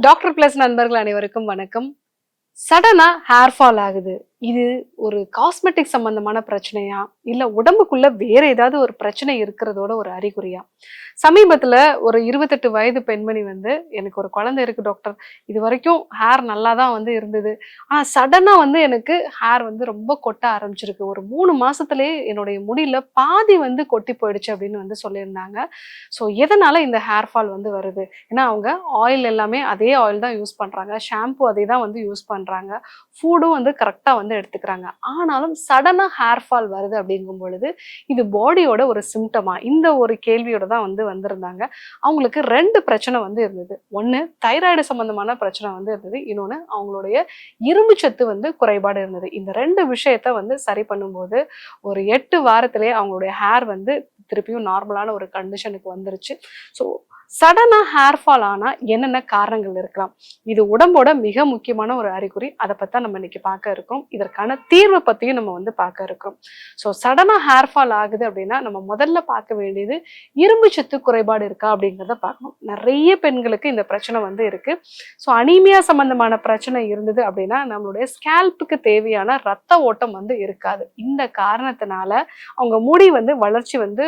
Doctor plus நண்பர்கள் அனைவருக்கும் வணக்கம். சடனா ஹேர் ஃபால் ஆகுது. இது ஒரு காஸ்மெட்டிக் சம்பந்தமான பிரச்சனையா? இல்ல உடம்புக்குள்ள வேற ஏதாவது ஒரு பிரச்சனை இருக்கிறதோட ஒரு அறிகுறியா? சமீபத்துல ஒரு 28 வயது பெண்மணி வந்து, "எனக்கு ஒரு குழந்தை இருக்கு டாக்டர். இதுவரைக்கும் ஹேர் நல்லா தான் வந்து இருந்தது. ஆனா சடனா வந்து எனக்கு ஹேர் வந்து ரொம்ப கொட்ட ஆரம்பிச்சிருக்கு. ஒரு 3 மாசத்திலேயே என்னுடைய முடியில பாதி வந்து கொட்டி போயிடுச்சு" அப்படின்னு வந்து சொல்லியிருந்தாங்க. ஸோ எதனால இந்த ஹேர் ஃபால் வந்து வருது? ஏன்னா அவங்க ஆயில் எல்லாமே அதே ஆயில் தான் யூஸ் பண்றாங்க. ஷாம்பு அதே தான் வந்து யூஸ் பண்றாங்க. ஃபுட்டும் வந்து கரெக்ட்டா வந்து எடுத்துக்கிறாங்க. ஆனாலும் சடனா ஹேர் ஃபால் வருது அப்படிங்கும் பொழுது, இது பாடியோட ஒரு சிம்ப்டமா? இந்த ஒரு கேள்வியோட தான் வந்து வந்திருந்தாங்க. அவங்களுக்கு 2 பிரச்சனை வந்து இருந்தது. ஒண்ணு தைராய்டு சம்பந்தமான பிரச்சனை வந்து இருந்தது. இன்னொன்னு அவங்களுடைய இரும்பு சத்து வந்து குறைபாடு இருந்தது. இந்த 2 விஷயத்த வந்து சரி பண்ணும்போது, ஒரு 8 வாரத்திலேயே அவங்களுடைய ஹேர் வந்து திருப்பியும் நார்மலான ஒரு கண்டிஷனுக்கு வந்துருச்சு. ஸோ சடனா ஹேர் ஃபால் ஆனா என்னென்ன காரணங்கள் இருக்கலாம்? இது உடம்போட மிக முக்கியமான ஒரு அறிகுறி. அத பத்தி தான் நம்ம இன்னைக்கு பார்க்க இருக்கோம். இதற்கான தீர்வு பத்தியும் நம்ம வந்து பார்க்க இருக்கோம். ஸோ சடனா ஹேர் ஃபால் ஆகுது அப்படின்னா, நம்ம முதல்ல பார்க்க வேண்டியது இரும்பு சத்து குறைபாடு இருக்கா அப்படிங்கிறத பார்க்கணும். நிறைய பெண்களுக்கு இந்த பிரச்சனை வந்து இருக்கு. ஸோ அனீமியா சம்பந்தமான பிரச்சனை இருந்தது அப்படின்னா, நம்மளுடைய ஸ்கேல்ப்புக்கு தேவையான ரத்த ஓட்டம் வந்து இருக்காது. இந்த காரணத்தினால அவங்க முடி வந்து வளர்ச்சி வந்து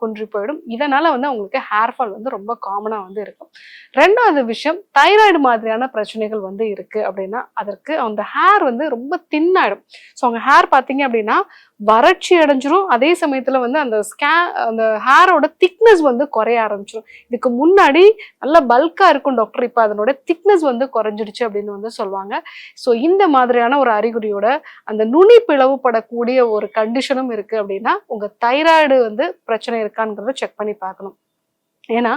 குன்றி போயிடும். இதனால வந்து அவங்களுக்கு ஹேர் ஃபால் வந்து ரொம்ப காமனா வந்து இருக்கும். 2வது விஷயம் தைராய்டு மாதிரியான பிரச்சனைகள் வந்து இருக்கு அப்படின்னா, அதற்கு அந்த ஹேர் வந்து ரொம்ப தின் ஆயிடும். ஸோ அவங்க ஹேர் பார்த்தீங்க அப்படின்னா, வறட்சி அடைஞ்சிரும். அதே சமயத்துல வந்து அந்த ஹேரோட திக்னஸ் வந்து குறைய ஆரம்பிச்சிரும். இதுக்கு முன்னாடி நல்ல பல்கா இருக்கும் டாக்டர். இப்ப அதனோட திக்னஸ் வந்து குறைஞ்சிடுச்சு அப்படின்னு வந்து சொல்லுவாங்க. ஸோ இந்த மாதிரியான ஒரு அறிகுறியோட அந்த நுனி பிளவுபடக்கூடிய ஒரு கண்டிஷனும் இருக்கு அப்படின்னா, உங்க தைராய்டு வந்து பிரச்சனை இருக்கான்றத செக் பண்ணி பார்க்கணும். ஏன்னா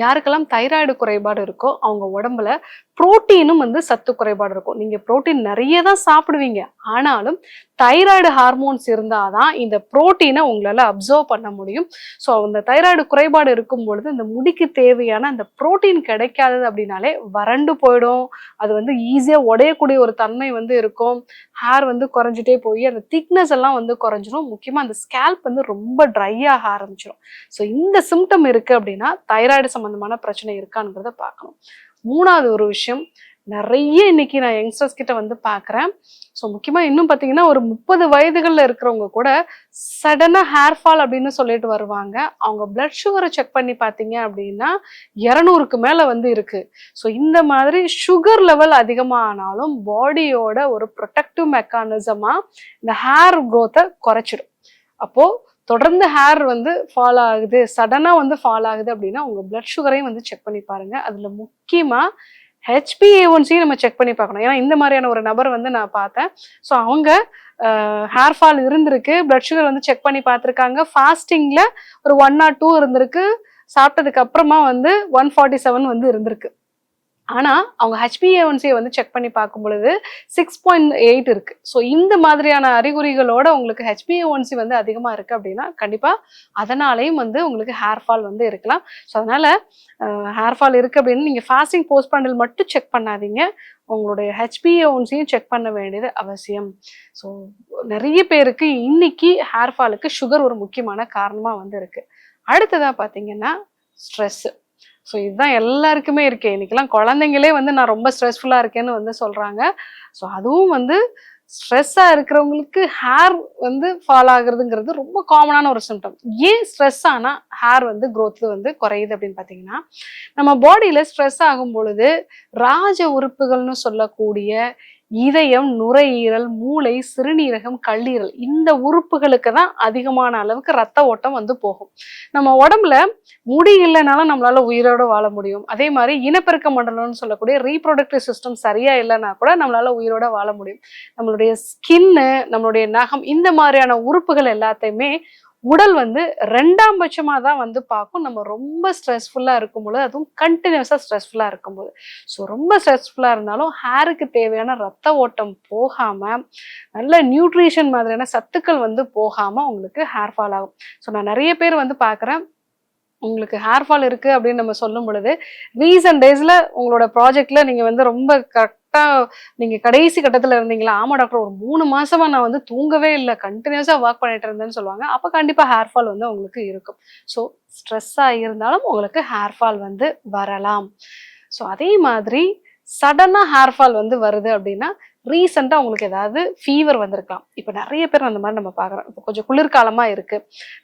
யாருக்கெல்லாம் தைராய்டு குறைபாடு இருக்கோ அவங்க உடம்புல புரோட்டீனும் வந்து சத்து குறைபாடு இருக்கும். நீங்க புரோட்டீன் நிறைய தான் சாப்பிடுவீங்க. ஆனாலும் தைராய்டு ஹார்மோன்ஸ் இருந்தாதான் இந்த புரோட்டீனை உங்களால அப்சர்வ் பண்ண முடியும். ஸோ அந்த தைராய்டு குறைபாடு இருக்கும் பொழுது இந்த முடிக்கு தேவையான அந்த புரோட்டீன் கிடைக்காதது அப்படின்னாலே வறண்டு போயிடும். அது வந்து ஈஸியா உடையக்கூடிய ஒரு தன்மை வந்து இருக்கும். ஹேர் வந்து குறைஞ்சிட்டே போய் அந்த திக்னஸ் எல்லாம் வந்து குறைஞ்சிரும். முக்கியமா அந்த ஸ்கேல்ப் வந்து ரொம்ப ட்ரை ஆக ஆரம்பிச்சிடும். ஸோ இந்த சிம்டம் இருக்கு அப்படின்னா தைராய்டு சம்பந்தமான பிரச்சனை இருக்கான்றத பார்க்கணும். 3வது ஒரு விஷயம், நிறைய இன்னைக்கு நான் யங்ஸ்டர்ஸ் கிட்ட வந்து பார்க்குறேன். ஸோ முக்கியமா இன்னும் பார்த்தீங்கன்னா ஒரு 30 வயதுகள்ல இருக்கிறவங்க கூட சடனா ஹேர் ஃபால் அப்படின்னு சொல்லிட்டு வருவாங்க. அவங்க பிளட் சுகரை செக் பண்ணி பார்த்தீங்க அப்படின்னா 200க்கு மேல வந்து இருக்கு. ஸோ இந்த மாதிரி சுகர் லெவல் அதிகமானாலும் பாடியோட ஒரு ப்ரொடெக்டிவ் மெக்கானிசமா இந்த ஹேர் க்ரோத்தை குறைச்சிடும். அப்போ தொடர்ந்து ஹேர் வந்து ஃபால் ஆகுது, சடனா வந்து ஃபால் ஆகுது அப்படின்னா உங்க பிளட் சுகரையும் வந்து செக் பண்ணி பாருங்க. அதுல முக்கியமா ஹெச்பிஏ1சியும் நம்ம செக் பண்ணி பார்க்கணும். ஏன்னா இந்த மாதிரியான ஒரு நபர் வந்து நான் பார்த்தேன். ஸோ அவங்க ஹேர் ஃபால் இருந்திருக்கு, பிளட் சுகர் வந்து செக் பண்ணி பார்த்துருக்காங்க. ஃபாஸ்டிங்ல ஒரு 1 or 2 இருந்திருக்கு. சாப்பிட்டதுக்கு அப்புறமா வந்து 147 வந்து இருந்திருக்கு. ஆனா அவங்க ஹெச்பிஏ1சியை வந்து செக் பண்ணி பார்க்கும் பொழுது 6.8 இருக்கு. ஸோ இந்த மாதிரியான அறிகுறிகளோட உங்களுக்கு ஹெச்பிஏ1சி வந்து அதிகமா இருக்கு அப்படின்னா கண்டிப்பா அதனாலையும் வந்து உங்களுக்கு ஹேர் ஃபால் வந்து இருக்கலாம். ஸோ அதனால ஹேர் ஃபால் இருக்கு அப்படின்னு நீங்க ஃபாஸ்டிங் போஸ்ட் பண்டில் மட்டும் செக் பண்ணாதீங்க. உங்களுடைய ஹெச்பிஏ1சியும் செக் பண்ண வேண்டியது அவசியம். ஸோ நிறைய பேருக்கு இன்னைக்கு ஹேர் ஃபாலுக்கு சுகர் ஒரு முக்கியமான காரணமா வந்து இருக்கு. அடுத்ததா பார்த்தீங்கன்னா ஸ்ட்ரெஸ். ஸோ இதுதான் எல்லாருக்குமே இருக்கு. இன்னைக்கெல்லாம் குழந்தைங்களே வந்து நான் ரொம்ப ஸ்ட்ரெஸ்ஃபுல்லா இருக்கேன்னு வந்து சொல்றாங்க. ஸோ அதுவும் வந்து ஸ்ட்ரெஸ்ஸா இருக்கிறவங்களுக்கு ஹேர் வந்து ஃபால் ஆகுறதுங்கிறது ரொம்ப காமனான ஒரு சிம்டம். ஏன் ஸ்ட்ரெஸ் ஆனா ஹேர் வந்து growth வந்து குறையுது அப்படின்னு பார்த்தீங்கன்னா, நம்ம பாடியில ஸ்ட்ரெஸ் ஆகும் பொழுது ராஜ உறுப்புகள்னு சொல்லக்கூடிய இதயம், நுரையீரல், மூளை, சிறுநீரகம், கல்லீரல் இந்த உறுப்புகளுக்கு தான் அதிகமான அளவுக்கு ரத்த ஓட்டம் வந்து போகும். நம்ம உடம்புல முடி இல்லைனாலும் நம்மளால உயிரோட வாழ முடியும். அதே மாதிரி இனப்பெருக்க மண்டலம்னு சொல்லக்கூடிய ரீப்ரொடக்டிவ் சிஸ்டம் சரியா இல்லைன்னா கூட நம்மளால உயிரோட வாழ முடியும். நம்மளுடைய ஸ்கின்னு, நம்மளுடைய நகம் இந்த மாதிரியான உறுப்புகள் எல்லாத்தையுமே உடல் வந்து 2ஆம் பட்சமா தான் வந்து பார்க்கும். நம்ம ரொம்ப ஸ்ட்ரெஸ்ஃபுல்லா இருக்கும்போது, அதுவும் கண்டினியூஸா ஸ்ட்ரெஸ்ஃபுல்லா இருக்கும்போது. ஸோ ரொம்ப ஸ்ட்ரெஸ்ஃபுல்லா இருந்தாலும் ஹேருக்கு தேவையான ரத்த ஓட்டம் போகாம, நல்ல நியூட்ரிஷன் மாதிரியான சத்துக்கள் வந்து போகாம உங்களுக்கு ஹேர் ஃபால் ஆகும். ஸோ நான் நிறைய பேர் வந்து பார்க்குறேன். உங்களுக்கு ஹேர் ஃபால் இருக்கு அப்படின்னு நம்ம சொல்லும் பொழுது, ரீசன்ட் டேஸ்ல உங்களோட ப்ராஜெக்ட்ல நீங்க வந்து ரொம்ப கரெக்ட்டா நீங்க கடைசி கட்டத்துல இருந்தீங்களா? ஆமா டாக்டர் ஒரு 3 மாசமா நான் வந்து தூங்கவே இல்ல. கன்டினியூஸா வொர்க் பண்ணிட்டு இருந்தேன்னு சொல்லுவாங்க. அப்ப கண்டிப்பா ஹேர் ஃபால் வந்து உங்களுக்கு இருக்கும். ஸோ ஸ்ட்ரெஸ்ஸா இருந்தாலும் உங்களுக்கு ஹேர் ஃபால் வந்து வரலாம். ஸோ அதே மாதிரி சடனா ஹேர் ஃபால் வந்து வருது அப்படின்னா ரீசெண்டா உங்களுக்கு ஏதாவது ஃபீவர் வந்திருக்கலாம். இப்ப நிறைய பேர் அந்த மாதிரி நம்ம பார்க்குறோம். இப்போ கொஞ்சம் குளிர்காலமா இருக்கு,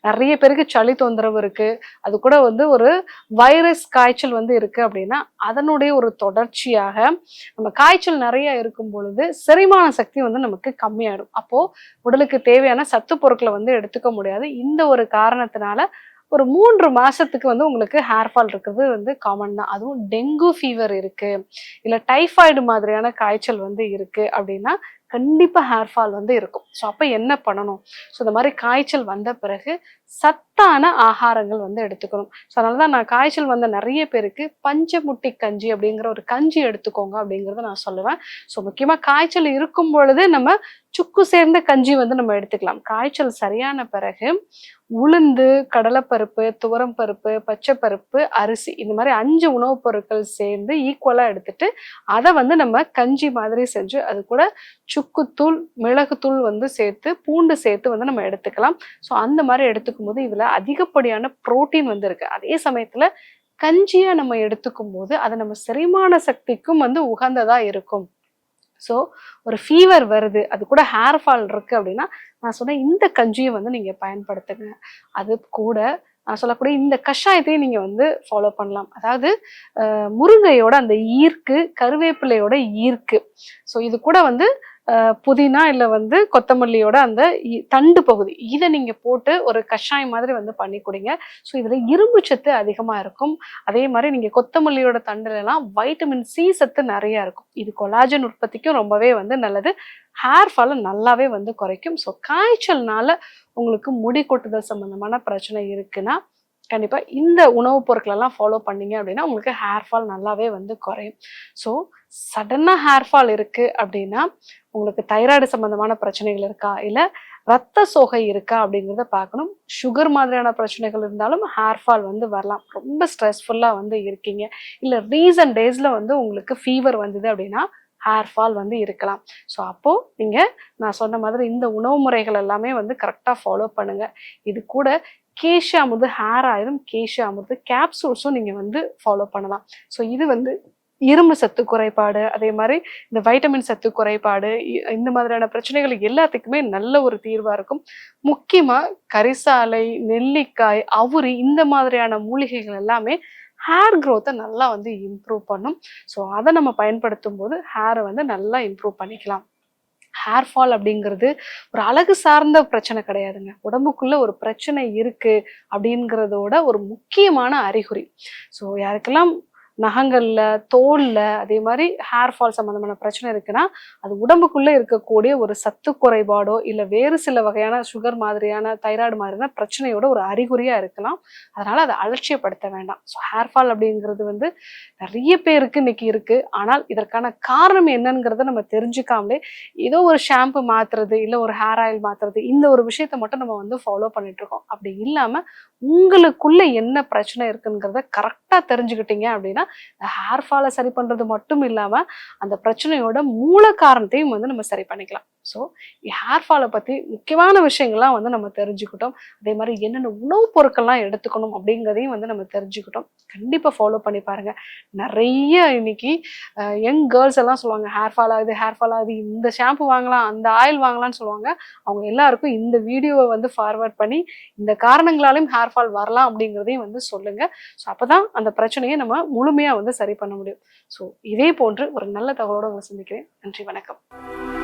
நிறைய பேருக்கு சளி தொந்தரவு இருக்கு, அது கூட வந்து ஒரு வைரஸ் காய்ச்சல் வந்து இருக்கு அப்படின்னா அதனுடைய ஒரு தொடர்ச்சியாக நம்ம காய்ச்சல் நிறைய இருக்கும் பொழுது செரிமான சக்தி வந்து நமக்கு கம்மியாயிடும். அப்போ உடலுக்கு தேவையான சத்து பொருட்களை வந்து எடுத்துக்க முடியாது. இந்த ஒரு காரணத்தினால ஒரு 3 மாசத்துக்கு வந்து உங்களுக்கு ஹேர் ஃபால் இருக்கிறது வந்து காமன் தான். அதுவும் டெங்கு ஃபீவர் இருக்கு, இல்ல டைஃபாய்டு மாதிரியான காய்ச்சல் வந்து இருக்கு அப்படின்னா கண்டிப்பா ஹேர் ஃபால் வந்து இருக்கும். ஸோ அப்ப என்ன பண்ணணும்? ஸோ இந்த மாதிரி காய்ச்சல் வந்த பிறகு சத்தான ஆகாரங்கள் வந்து எடுத்துக்கணும். ஸோ அதனாலதான் நான் காய்ச்சல் வந்த நிறைய பேருக்கு பஞ்சமுட்டி கஞ்சி அப்படிங்கிற ஒரு கஞ்சி எடுத்துக்கோங்க அப்படிங்கறத நான் சொல்லுவேன். ஸோ முக்கியமா காய்ச்சல் இருக்கும் பொழுது நம்ம சுக்கு சேர்ந்த கஞ்சி வந்து நம்ம எடுத்துக்கலாம். காய்ச்சல் சரியான பிறகு உளுந்து, கடலைப்பருப்பு, துவரம் பருப்பு, பச்சைப்பருப்பு, அரிசி இந்த மாதிரி 5 உணவுப் பொருட்கள் சேர்ந்து ஈக்குவலா எடுத்துட்டு அதை வந்து நம்ம கஞ்சி மாதிரி செஞ்சு அது கூட சுக்குத்தூள், மிளகுத்தூள் வந்து சேர்த்து, பூண்டு சேர்த்து வந்து நம்ம எடுத்துக்கலாம். ஸோ அந்த மாதிரி எடுத்துக்கும் போது இதுல அதிகப்படியான புரோட்டீன் வந்து இருக்கு. அதே சமயத்துல கஞ்சியா நம்ம எடுத்துக்கும் போது அது நம்ம செரிமான சக்திக்கும் வந்து உகந்ததா இருக்கும். ஸோ ஒரு ஃபீவர் வருது, அது கூட ஹேர் ஃபால் இருக்கு அப்படின்னா நான் சொன்ன இந்த கஞ்சியை வந்து நீங்க பயன்படுத்துங்க. அது கூட நான் சொல்லக்கூடிய இந்த கஷாயத்தையும் நீங்க வந்து ஃபாலோ பண்ணலாம். அதாவது முருங்கையோட அந்த ஈர்க்கு, கருவேப்பிலையோட ஈர்க்கு, ஸோ இது கூட வந்து புதினா இல்ல வந்து கொத்தமல்லியோட அந்த தண்டு பகுதி இதை நீங்க போட்டு ஒரு கஷாயம் மாதிரி வந்து பண்ணி குடிங்க. ஸோ இதுல இரும்பு சத்து அதிகமா இருக்கும். அதே மாதிரி நீங்க கொத்தமல்லியோட தண்டுல எல்லாம் வைட்டமின் சி சத்து நிறைய இருக்கும். இது கொலாஜன் உற்பத்திக்கும் ரொம்பவே வந்து நல்லது. ஹேர் ஃபாலை நல்லாவே வந்து குறைக்கும். ஸோ காய்ச்சல்னால உங்களுக்கு முடி கொட்டுதல் சம்பந்தமான பிரச்சனை இருக்குன்னா கண்டிப்பா இந்த உணவுப் பொருட்கள் எல்லாம் ஃபாலோ பண்ணீங்க அப்படின்னா உங்களுக்கு ஹேர் ஃபால் நல்லாவே வந்து குறையும். ஸோ சடனா ஹேர் ஃபால் இருக்கு அப்படின்னா உங்களுக்கு தைராய்டு சம்பந்தமான பிரச்சனைகள் இருக்கா, இல்ல ரத்த சோகை இருக்கா அப்படிங்கிறத பார்க்கணும். சுகர் மாதிரியான பிரச்சனைகள் இருந்தாலும் ஹேர் ஃபால் வந்து வரலாம். ரொம்ப ஸ்ட்ரெஸ்ஃபுல்லா வந்து இருக்கீங்க, இல்ல ரீசன்ட் டேஸ்ல வந்து உங்களுக்கு ஃபீவர் வந்தது அப்படின்னா ஹேர் ஃபால் வந்து இருக்கலாம். ஸோ அப்போ நீங்க நான் சொன்ன மாதிரி இந்த உணவு முறைகள் எல்லாமே வந்து கரெக்டா ஃபாலோ பண்ணுங்க. இது கூட கேஷியா அமிர்து ஹேர் ஆயிலும் கேஷியா அமிர்து கேப்சூல்ஸும் நீங்க வந்து ஃபாலோ பண்ணலாம். ஸோ இது வந்து இரும்பு சத்து குறைபாடு, அதே மாதிரி இந்த வைட்டமின் சத்து குறைபாடு, இந்த மாதிரியான பிரச்சனைகள் எல்லாத்துக்குமே நல்ல ஒரு தீர்வா இருக்கும். முக்கியமா கரிசாலை, நெல்லிக்காய், அவுரி இந்த மாதிரியான மூலிகைகள் எல்லாமே ஹேர் க்ரோத்தை நல்லா வந்து இம்ப்ரூவ் பண்ணும். ஸோ அதை நம்ம பயன்படுத்தும் போது ஹேரை வந்து நல்லா இம்ப்ரூவ் பண்ணிக்கலாம். ஹேர் ஃபால் அப்படிங்கிறது ஒரு அழகு சார்ந்த பிரச்சனை கிடையாதுங்க. உடம்புக்குள்ள ஒரு பிரச்சனை இருக்கு அப்படிங்கிறதோட ஒரு முக்கியமான அறிகுறி. ஸோ யாருக்கெல்லாம் நகங்கள்ல, தோல்ல, அதே மாதிரி ஹேர் ஃபால் சம்பந்தமான பிரச்சனை இருக்குன்னா அது உடம்புக்குள்ள இருக்கக்கூடிய ஒரு சத்து குறைபாடோ இல்ல வேறு சில வகையான சுகர் மாதிரியான, தைராய்டு மாதிரியான பிரச்சனையோட ஒரு அறிகுறியா இருக்கலாம். அதனால அதை அலட்சியப்படுத்த வேண்டாம். ஸோ ஹேர் ஃபால் அப்படிங்கிறது வந்து நிறைய பேருக்கு இன்னைக்கு இருக்கு. ஆனால் இதற்கான காரணம் என்னங்கிறத நம்ம தெரிஞ்சுக்காமலே ஏதோ ஒரு ஷாம்பு மாத்துறது, இல்ல ஒரு ஹேர் ஆயில் மாத்துறது, இந்த ஒரு விஷயத்த மட்டும் நம்ம வந்து ஃபாலோ பண்ணிட்டு இருக்கோம். அப்படி இல்லாம உங்களுக்குள்ள என்ன பிரச்சனை இருக்குங்கிறத கரெக்டா தெரிஞ்சுக்கிட்டீங்க அப்படின்னா ஹேர் ஃபாலை சரி பண்றது மட்டும் இல்லாம அந்த பிரச்சனையோட மூல காரணத்தையும் வந்து நம்ம சரி பண்ணிக்கலாம். ஸோ ஹேர் ஃபாலை பத்தி முக்கியமான விஷயங்கள்லாம் வந்து நம்ம தெரிஞ்சுக்கிட்டோம். அதே மாதிரி என்னென்ன உணவுப் பொருட்கள்லாம் எடுத்துக்கணும் அப்படிங்கிறதையும் வந்து நம்ம தெரிஞ்சுக்கிட்டோம். கண்டிப்பா ஃபாலோ பண்ணி பாருங்க. நிறைய இன்னைக்கு யங் கேர்ள்ஸ் எல்லாம் சொல்லுவாங்க ஹேர் ஃபால் ஆகுது, ஹேர் ஃபால் ஆகுது, இந்த ஷாம்பு வாங்கலாம், அந்த ஆயில் வாங்கலாம்னு சொல்லுவாங்க. அவங்க எல்லாருக்கும் இந்த வீடியோவை வந்து ஃபார்வர்ட் பண்ணி இந்த காரணங்களாலையும் ஹேர் ஃபால் வரலாம் அப்படிங்கிறதையும் வந்து சொல்லுங்க. ஸோ அப்பதான் அந்த பிரச்சனையை நம்ம முழுமையா வந்து சரி பண்ண முடியும். ஸோ இதே போன்று ஒரு நல்ல தகவலோட உங்களை சந்திக்கிறேன். நன்றி, வணக்கம்.